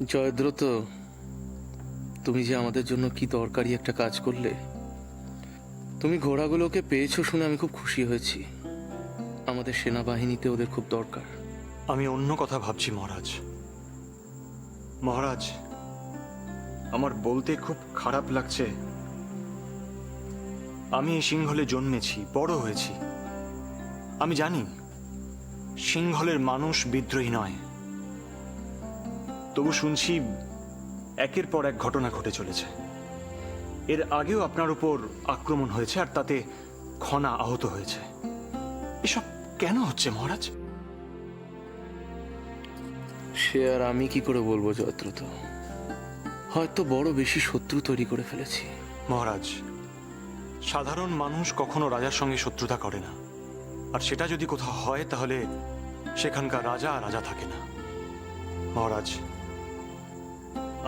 জয়দ্রত, তুমি যে আমাদের জন্য কি দরকারি একটা কাজ করলে। তুমি ঘোড়াগুলোকে পেয়েছো শুনে আমি খুব খুশি হয়েছি। আমাদের সেনাবাহিনীতে ওদের খুব দরকার। আমি অন্য কথা ভাবছি মহারাজ। মহারাজ, আমার বলতে খুব খারাপ লাগছে, আমি এই সিংহলে জন্মেছি, বড় হয়েছি। আমি জানি সিংহলের মানুষ বিদ্রোহী নয়, তবু শুনছি একের পর এক ঘটনা ঘটে চলেছে। এর আগেও আপনার উপর আক্রমণ হয়েছে, আর তাতে খনা আহত হয়েছে। এসব কেন হচ্ছে মহারাজ? সে আর আমি কি করে বলবো জয়দ্রত। হয়তো বড় বেশি শত্রু তৈরি করে ফেলেছি। মহারাজ, সাধারণ মানুষ কখনো রাজার সঙ্গে শত্রুতা করে না, আর সেটা যদি কোথাও হয় তাহলে সেখানকার রাজা আর রাজা থাকে না। মহারাজ,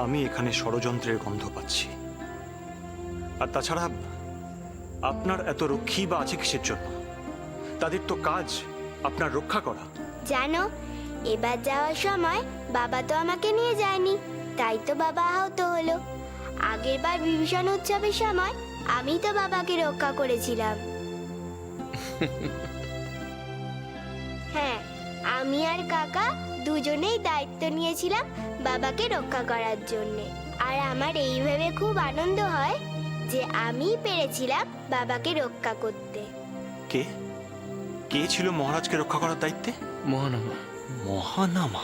আমি এখানে ষড়যন্ত্রের গন্ধ পাচ্ছি। আর তাছাড়া আপনার এত রক্ষী বা আছে কিসের জন্য? তাদের তো কাজ আপনার রক্ষা করা। জানো, এবার যাওয়ার সময় বাবা তো আমাকে নিয়ে যায়নি, তাই তো বাবা আহত হলো। আগের বার বিভীষণ উৎসবের সময় আমি তো বাবাকে রক্ষা করেছিলাম। হ্যাঁ, আমি আর কাকা দুজনেই দায়িত্ব নিয়েছিলাম বাবাকে রক্ষা করার জন্যে। আর আমার এই ভেবে খুব আনন্দ হয় যে আমি পেরেছিলাম বাবাকে রক্ষা করতে। কে কে ছিল মহারাজকে রক্ষা করার দায়িত্বে? মহানামা। মহানামা?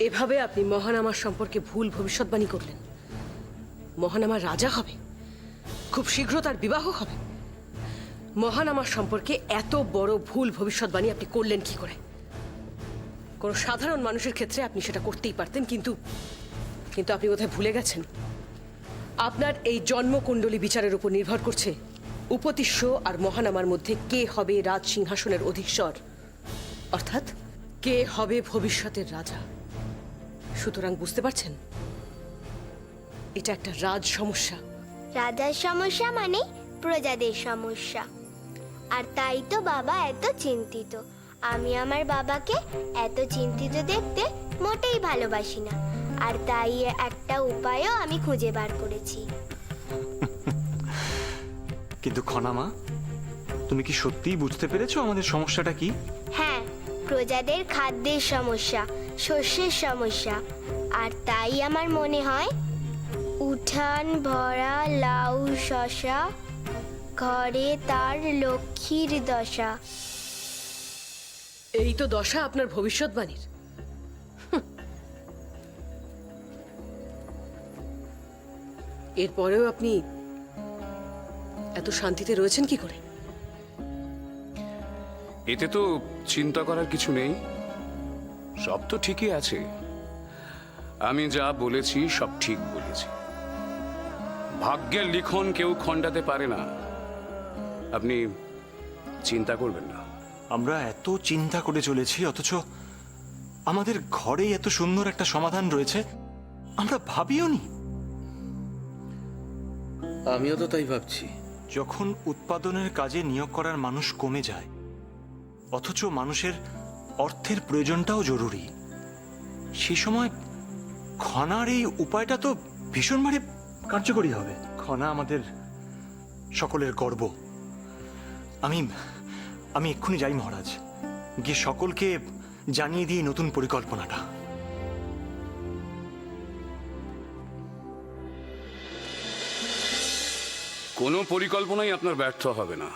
এভাবে আপনি মহানামার সম্পর্কে ভুল ভবিষ্যৎবাণী করলেন। মহানামা রাজা হবে, খুব শীঘ্র তার বিবাহ হবে। মহানামার সম্পর্কে এত বড় ভুল ভবিষ্যৎবাণী আপনি করলেন কি করে? কোনো সাধারণ মানুষের ক্ষেত্রে আপনি সেটা করতেই পারতেন, কিন্তু আপনি বোধহয় ভুলে গেছেন আপনার এই জন্মকুণ্ডলী বিচারের উপর নির্ভর করছে উপতিষ্য আর মহানামার মধ্যে কে হবে রাজ সিংহাসনের অধীশ্বর, অর্থাৎ কে হবে ভবিষ্যতের রাজা। সুতরাং বুঝতে পারছেন, এটা একটা রাজ সমস্যা। রাজার সমস্যা মানে প্রজাদের সমস্যা। আর তাই তো বাবা এত চিন্তিত। আমি আমার বাবাকে এত চিন্তিত দেখতে মোটেই ভালোবাসি না, আর তাই একটা উপায়ও আমি খুঁজে বার করেছি। কিন্তু খনামা, তুমি কি সত্যিই বুঝতে পেরেছো আমাদের সমস্যাটা কি? হ্যাঁ, প্রজাদের খাদ্যের সমস্যা, শস্যের সমস্যা। আর তাই আমার মনে হয় উঠান ভরা লাউ শশা, ঘরে তার লক্ষ্মীর দশা। এই তো দশা আপনার ভবিষ্যৎবাণীর। এরপরেও আপনি এত শান্তিতে রয়েছেন কি করে? এতে তো চিন্তা করার কিছু নেই, সব তো ঠিকই আছে। আমি যা বলেছি সব ঠিক বলেছি। ভাগ্যের লিখন কেউ খণ্ডাতে পারে না, আপনি চিন্তা করবেন না। আমরা এত চিন্তা করে চলেছি, অথচ আমাদের ঘরেই এত সুন্দর একটা সমাধান রয়েছে, আমরা ভাবিও নি। আমিও তো তাই ভাবছি। যখন উৎপাদনের কাজে নিয়োগ করার মানুষ কমে যায়, অথচ মানুষের অর্থের প্রয়োজনটাও জরুরি, সেই সময় খনার এই উপায়টা তো ভীষণভাবে কার্যকরী হবে। খনা আমাদের সকলের গর্ব। আমি আমি এক্ষুনি যাই মহারাজ, গিয়ে সকলকে জানিয়ে দিই নতুন পরিকল্পনাটা। কোনো পরিকল্পনাই আপনার ব্যর্থ হবে না।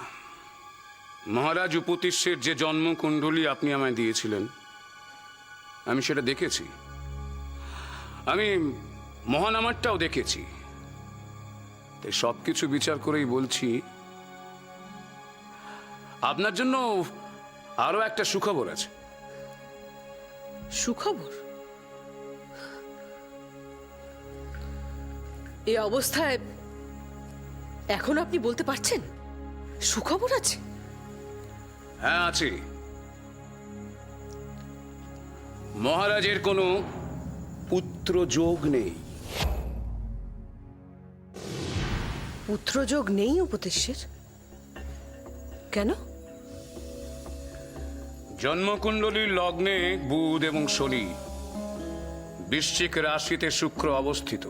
মহারাজ উপতিষ্যের যে জন্মকুণ্ডলী আপনি আমায় দিয়েছিলেন, আমি সেটা দেখেছি। আমি মহানামারটাও দেখেছি। তাই সবকিছু বিচার করেই বলছি, আপনার জন্য আরো একটা সুখবর আছে। সুখবর? এই অবস্থায় এখন আপনি বলতে পারছেন সুখবর আছে? হ্যাঁ, আছে। মহারাজের কোনো পুত্রযোগ নেই। পুত্রযোগ নেই উপদেশের? কেন? জন্মকুণ্ডলীর লগ্নে বুধ এবং শনি, বৃশ্চিক রাশিতে শুক্র অবস্থিত।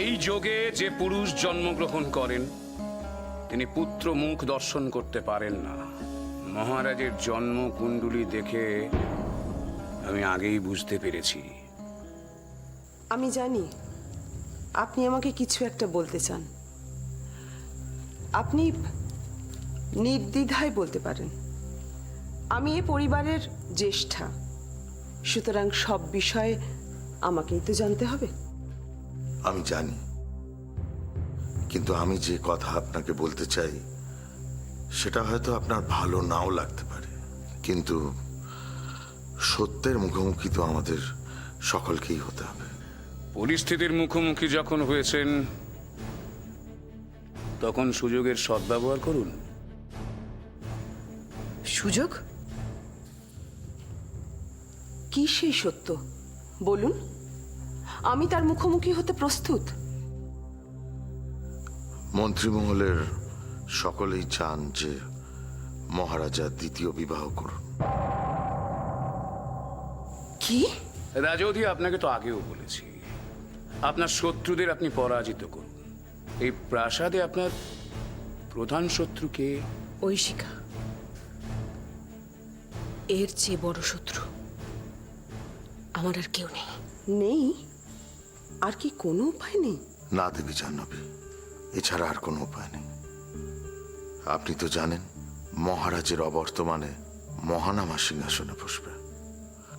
এই যোগে যে পুরুষ জন্মগ্রহণ করেন তিনি পুত্র মুখ দর্শন করতে পারেন না। মহারাজের জন্মকুণ্ডলী দেখে আমি আগেই বুঝতে পেরেছি। আমি জানি আপনি আমাকে কিছু একটা বলতে চান। আপনি নির্দ্বিধায় বলতে পারেন। আমি এ পরিবারের জ্যেষ্ঠা, সুতরাং সব বিষয়ে আমাকেই তো জানতে হবে। আমি জানি, কিন্তু আমি যে কথা আপনাকে বলতে চাই সেটা হয়তো আপনার ভালো নাও লাগতে পারে, কিন্তু সত্যের মুখোমুখি তো আমাদের সকলকেই হতে হবে। পরিস্থিতির মুখোমুখি যখন হয়েছেন তখন সুযোগের সদ্ব্যবহার করুন। সুযোগ? কি সেই সত্য বলুন, আমি তার মুখোমুখি হতে প্রস্তুত। মন্ত্রিমহলের সকলেই চান যে মহারাজা দ্বিতীয় বিবাহ করুন। কি? রাজৌধি, আপনাকে তো আগেও বলেছি, আপনার শত্রুদের আপনি পরাজিত করুন। এই প্রাসাদে আপনার প্রধান শত্রুকে ঐশিকা, এর চেয়ে বড় শত্রু আমার আর কেউ নেই। নেই? আর কি কোনো উপায় নেই? না দেবী জাহ্নবী, এছাড়া আর কোনো উপায় নেই। আপনি তো জানেন মহারাজের অবর্তমানে মহানামা সিংহাসনে বসবে।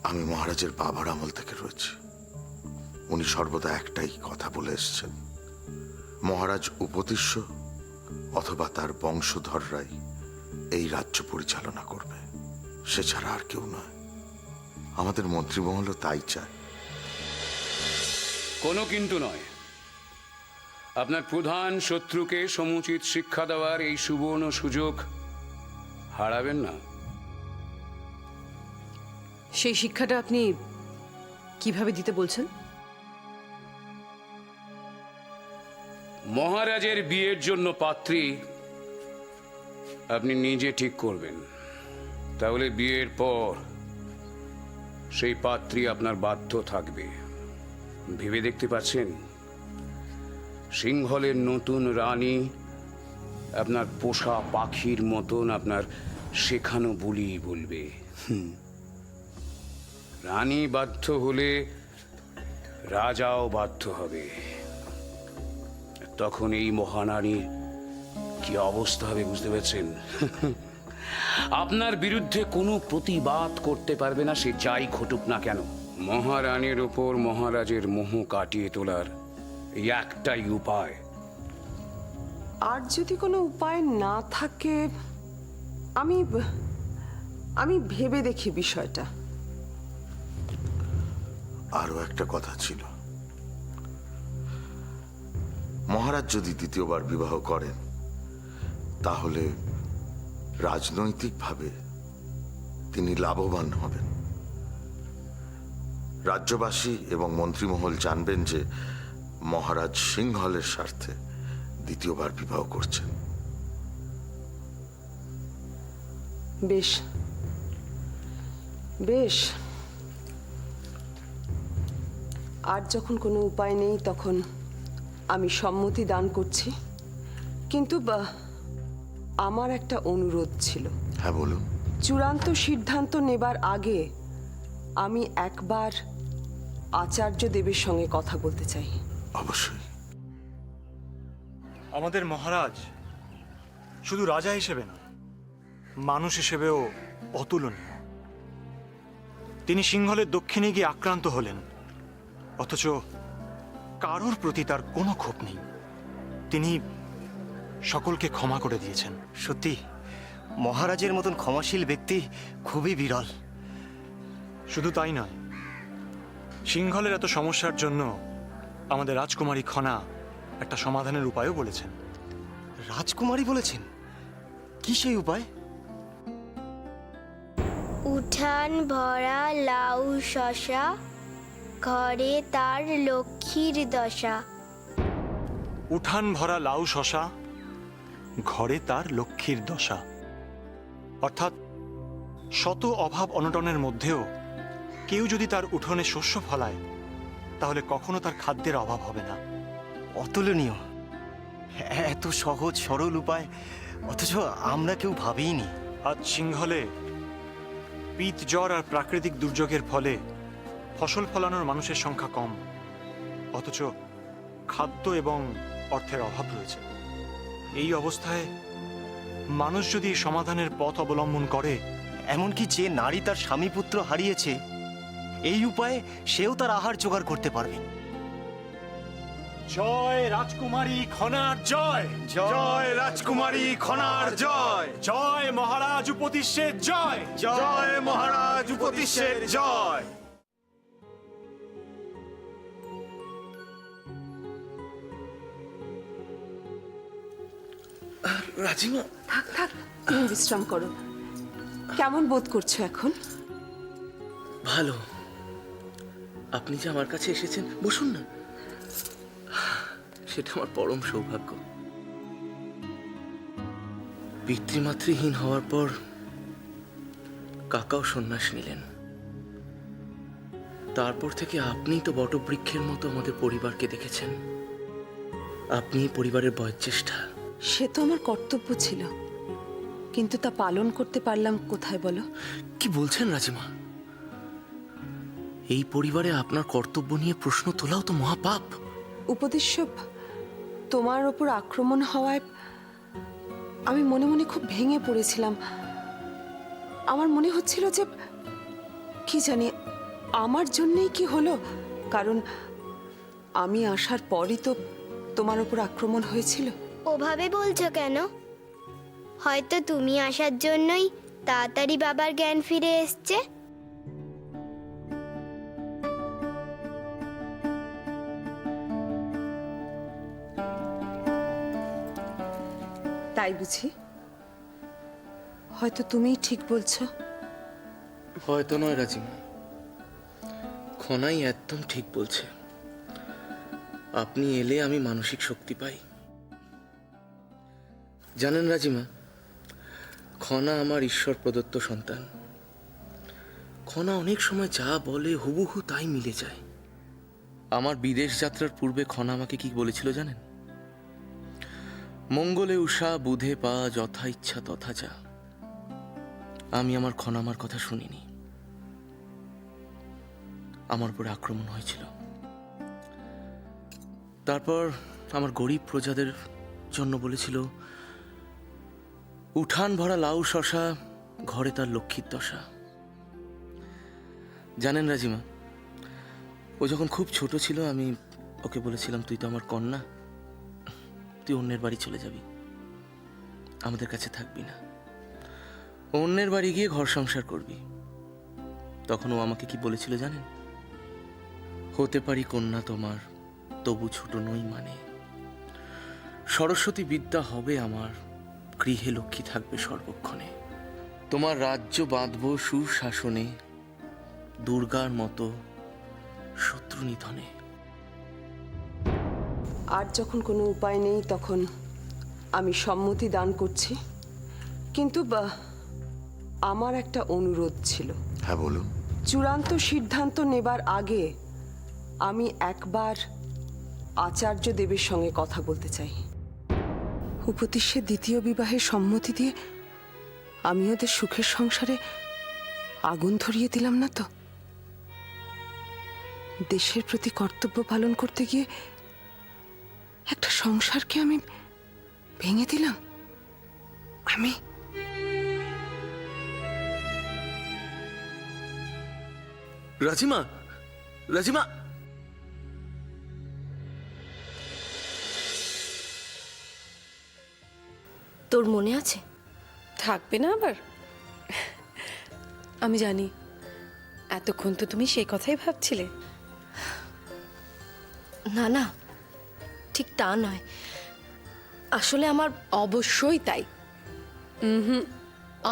আমি মহারাজের বাবার আমল থেকে রয়েছি। উনি সর্বদা একটাই কথা বলে এসছেন, মহারাজ উপতিষ্য অথবা তার বংশধররাই এই রাজ্য পরিচালনা করবে, সে ছাড়া আর কেউ নয়। আমাদের মন্ত্রিমহলও তাই চায়। কোনো কিন্তু নয়। আপনার প্রধান শত্রুকে সমুচিত শিক্ষা দেওয়ার এই সুবর্ণ সুযোগ হারাবেন না। সেই শিক্ষাটা আপনি কিভাবে দিতে বলছেন? মহারাজের বিয়ের জন্য পাত্রী আপনি নিজে ঠিক করবেন, তাহলে বিয়ের পর সেই পাত্রী আপনার বাধ্য থাকবে। ভেবে দেখতে পাচ্ছেন, সিংহলের নতুন রানী আপনার পোষা পাখির মতন আপনার শেখানো বুলি বলবে। রানী বাধ্য হলে রাজাও বাধ্য হবে। তখন এই মহারানীর কি অবস্থা হবে বুঝতে পারছেন? আপনার বিরুদ্ধে কোনো প্রতিবাদ করতে পারবে না, সে যাই ঘটুক না কেন। মহারানীর ওপর মহারাজের মোহ কাটিয়ে তোলার এই একটাই উপায়। আর যদি কোনো উপায় না থাকে, আমি আমি ভেবে দেখি বিষয়টা। আরো একটা কথা ছিল, মহারাজ যদি দ্বিতীয়বার বিবাহ করেন তাহলে রাজনৈতিকভাবে তিনি লাভবান হবেন। রাজ্যবাসী এবং মন্ত্রিমহল জানবেন যে মহারাজ সিংহলের স্বার্থে দ্বিতীয়বার বিবাহ করছেন। বেশ বেশ, আর যখন কোনো উপায় নেই তখন আমি সম্মতি দান করছি, কিন্তু আমার একটা অনুরোধ ছিল। হ্যাঁ বলুন। চূড়ান্ত সিদ্ধান্ত নেবার আগে আমি একবার আচার্য দেবের সঙ্গে কথা বলতে চাই। অবশ্যই। আমাদের মহারাজ শুধু রাজা হিসেবে না, মানুষ হিসেবেও অতুলনীয়। তিনি সিংহলের দক্ষিণে গিয়ে আক্রান্ত হলেন, অথচ কারোর প্রতি তার কোনো ক্ষোভ নেই। তিনি সকলকে ক্ষমা করে দিয়েছেন। সত্যি মহারাজের মতন ক্ষমাশীল ব্যক্তি খুবই বিরল। শুধু তাই নয়, সিংহলের এত সমস্যার জন্য আমাদের রাজকুমারী খনা একটা সমাধানের উপায়ও বলেছেন। রাজকুমারী বলেছেন? কি সেই উপায়? উঠান ভরা লাউ শশা, ঘরে তার লক্ষ্মীর দশা। উঠান ভরা লাউ শশা, ঘরে তার লক্ষ্মীর দশা। অর্থাৎ শত অভাব অনটনের মধ্যেও কেউ যদি তার উঠোনে শস্য ফলায় তাহলে কখনো তার খাদ্যের অভাব হবে না। অতুলনীয়, এত সহজ সরল উপায়, অথচ আমরা কেউ ভাবিনি। আজ সিংহলে পিত জ্বর আর প্রাকৃতিক দুর্যোগের ফলে ফসল ফলানোর মানুষের সংখ্যা কম, অথচ খাদ্য এবং অর্থের অভাব রয়েছে। এই অবস্থায় মানুষ যদি সমাধানের পথ অবলম্বন করে, এমনকি যে নারী তার স্বামী পুত্র হারিয়েছে, এই উপায়ে সেও তার আহার জোগাড় করতে পারবে। জয় রাজকুমারী খনার জয়, জয় রাজকুমারী খনার জয়, জয় মহারাজ উপতিষ্যের জয়, জয় মহারাজ উপতিষ্যের জয়। রাজিমা, থাক থাক, তুমি বিশ্রাম করো। কেমন বোধ করছো এখন? ভালো। আপনি যে আমার কাছে এসেছেন, বসুন না। সেটা আমার পরম সৌভাগ্য। পিতৃমাতৃহীন হওয়ার পর কাকাও সন্ন্যাস নিলেন। তারপর থেকে আপনিই তো বটবৃক্ষের মতো আমাদের পরিবারকে দেখেছেন। আপনি পরিবারের বয়োজ্যেষ্ঠা। সে তো আমার কর্তব্য ছিল, কিন্তু তা পালন করতে পারলাম কোথায় বলো? কি বলছেন রাজিমা? এই পরিবারে আপনার কর্তব্য নিয়ে প্রশ্ন তোলাও তো মহাপাপ। উপদেশ্য তোমার ওপর আক্রমণ হওয়ায় আমি মনে মনে খুব ভেঙে পড়েছিলাম। আমার মনে হচ্ছিল যে কি জানি আমার জন্যই কি হলো, কারণ আমি আসার পরই তো তোমার ওপর আক্রমণ হয়েছিল। ওভাবে বলছো কেন? হয়তো তুমি আসার জন্যই তাড়াতাড়ি বাবার জ্ঞান ফিরে এসছে। তাই বুঝি? হয়তো তুমিই ঠিক বলছো। হয়তো নয় রাজিমা, খনাই একদম ঠিক বলছে। আপনি এলে আমি মানসিক শক্তি পাই। জানেন রাজিমা, খনা আমার ঈশ্বর প্রদত্ত সন্তান। খনা অনেক সময় যা বলে হুবহু তাই মিলে যায়। আমার বিদেশ যাত্রার পূর্বে খনা আমাকে কি বলেছিল জানেন? মঙ্গলে উষা বুধে পা, যথা ইচ্ছা তথা যা। আমি আমার খনামার কথা শুনিনি। আমার উপরে আক্রমণ হয়েছিল। তারপর আমার গরিব প্রজাদের জন্য বলেছিল, উঠান ভরা লাউ শশা, ঘরে তার লক্ষ্মীর দশা। জানেন রাজিমা, ও যখন খুব ছোট ছিল আমি ওকে বলেছিলাম, তুই তো আমার কন্যা, তুই অন্যের বাড়ি চলে যাবি, আমাদের কাছে থাকবি না, অন্যের বাড়ি গিয়ে ঘর সংসার করবি। তখন ও আমাকে কি বলেছিল জানেন? হতে পারি কন্যা তোমার, তবু ছোট নই মানে। সরস্বতী বিদ্যা হবে আমার, গৃহে লক্ষ্মী থাকবে সর্বক্ষণে। তোমার রাজ্য বাঁধব সুশাসনে, দুর্গার মতো শত্রু নিধনে। আর যখন কোনো উপায় নেই তখন আমি সম্মতি দান করছি, কিন্তু আমার একটা অনুরোধ ছিল। হ্যাঁ বলুন। চূড়ান্ত সিদ্ধান্ত নেবার আগে আমি একবার আচার্য দেবের সঙ্গে কথা বলতে চাই। উপদেশের দ্বিতীয় বিবাহে সম্মতি দিয়ে আমি ওদের সুখের সংসারে আগুন ধরিয়ে দিলাম না তো? দেশের প্রতি কর্তব্য পালন করতে গিয়ে একটা সংসারকে আমি ভেঙে দিলাম। আমি রাজিমা, রাজিমা, তোর মনে আছে? থাকবে না আবার? আমি জানি এতক্ষণ তো তুমি সেই কথাই ভাবছিলে। না না, ঠিক তা নয়। আসলে আমার অবশ্যই তাই।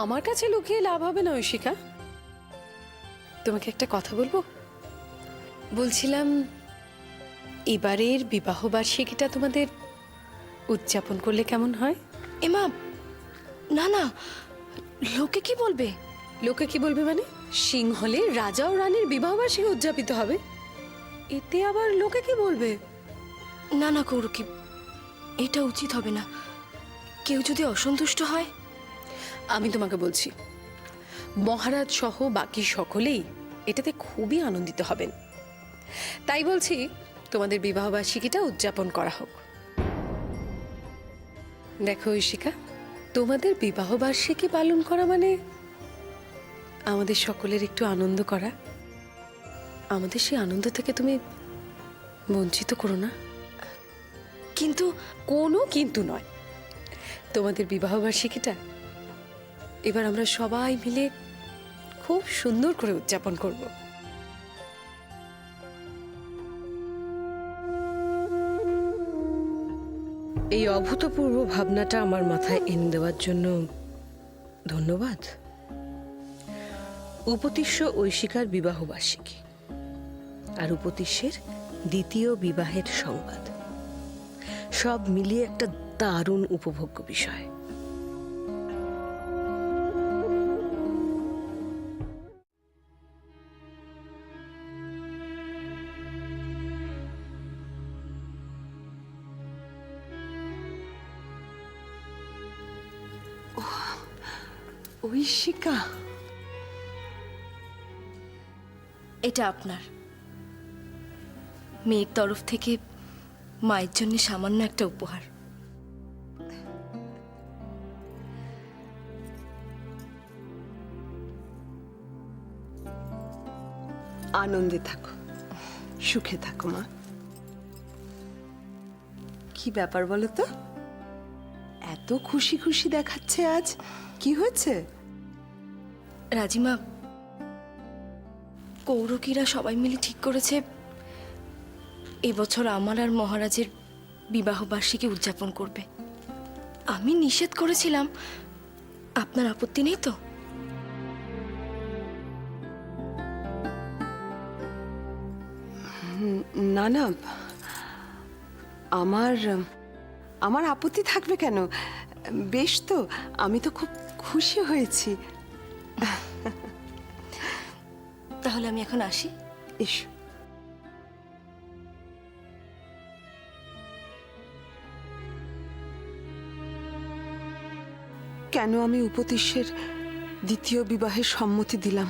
আমার কাছে লুকিয়ে লাভ হবে না ঐশিকা। তোমাকে একটা কথা বলবো? বলছিলাম, এবারের বিবাহ বার্ষিকীটা তোমাদের উদযাপন করলে কেমন হয়? এমা, না না, লোকে কি বলবে? লোকে কি বলবে মানে? সিংহলে রাজা ও রানীর বিবাহবার্ষিকী উদযাপিত হবে, এতে আবার লোকে কি বলবে? না না কৌরকি, এটা উচিত হবে না। কেউ যদি অসন্তুষ্ট হয়। আমি তোমাকে বলছি, মহারাজ সহ বাকি সকলেই এটাতে খুবই আনন্দিত হবেন। তাই বলছি, তোমাদের বিবাহবার্ষিকীটা উদযাপন করা হোক। দেখো ঐশিকা, তোমাদের বিবাহবার্ষিকী পালন করা মানে আমাদের সকলের একটু আনন্দ করা। আমাদের সেই আনন্দ থেকে তুমি বঞ্চিত করো না। কিন্তু কোনো কিন্তু নয়, তোমাদের বিবাহবার্ষিকীটা এবার আমরা সবাই মিলে খুব সুন্দর করে উদযাপন করব। এই অভূতপূর্ব ভাবনাটা আমার মাথায় এনে দেওয়ার জন্য ধন্যবাদ। উপতিষ্য ঐশিকার বিবাহবার্ষিকী আর উপতিষ্যের দ্বিতীয় বিবাহের সংবাদ, সব মিলিয়ে একটা দারুণ উপভোগ্য বিষয়। ঐশিকা, এটা আপনার মেয়ের তরফ থেকে মায়ের জন্য সামান্য একটা উপহার। আনন্দে থাকো, সুখে থাকো মা। কি ব্যাপার বলো তো, এত খুশি খুশি দেখাচ্ছে আজ, কি হয়েছে? রাজিমা, কৌরকীরা সবাই মিলে ঠিক করেছে এবছর আমার আর মহারাজের বিবাহ বার্ষিকী উদযাপন করবে। আমি নিষেধ করেছিলাম, আপনার আপত্তি নেই তো? না না, আমার আমার আপত্তি থাকবে কেন? বেশ তো, আমি তো খুব খুশি হয়েছি। তাহলে আমি এখন আসি। এসো। কেন আমি উপতিষ্যের দ্বিতীয় বিবাহের সম্মতি দিলাম?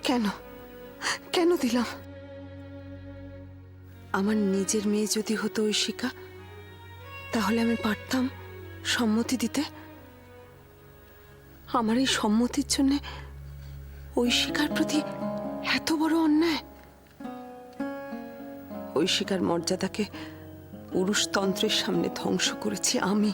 কেন কেন দিলাম? আমার নিজের মেয়ে যদি হতো ঐশিকা, তাহলে আমি পারতাম সম্মতি দিতে। আমার এই সম্মতির জন্য ঐশিকার প্রতি এত বড় অন্যায়। ঐশিকার মর্যাদাকে পুরুষতন্ত্রের সামনে ধ্বংস করেছি আমি।